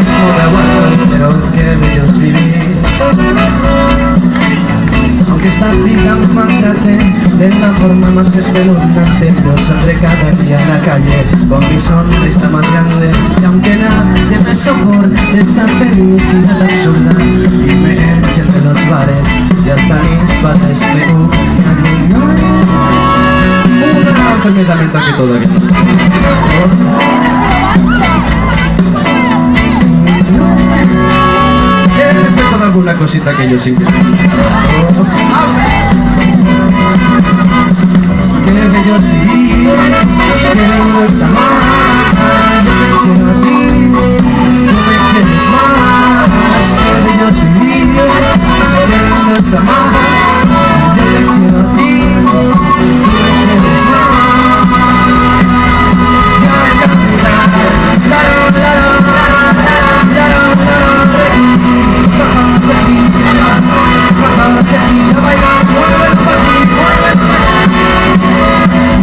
mismo me aguanto, pero qué bello es vivir. Aunque esta vida me maltrate de la forma más espeluznante, yo saldré cada día a la calle con mi sonrisa más grande. Y aunque nadie me soporte esta felicidad absurda y me echen de los bares y hasta mis padres me huyan, una enfermedad mental que todo aquí. Con alguna cosita que yo sí que... Qué bello es vivir, qué lindo es amar. Yo te quiero a ti, tú me quieres más. Qué bello es vivir, qué lindo es amar. Yo te quiero a ti, tú me quieres más.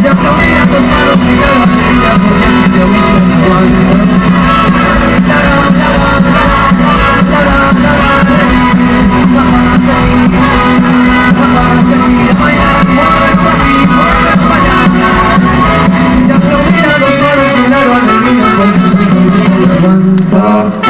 Ya aplaudí a tus manos y ya lo alegría porque es que yo mismo me aguanto. Ya aplaudí a tus manos y ya lo alegría porque es que yo mismo me aguanto.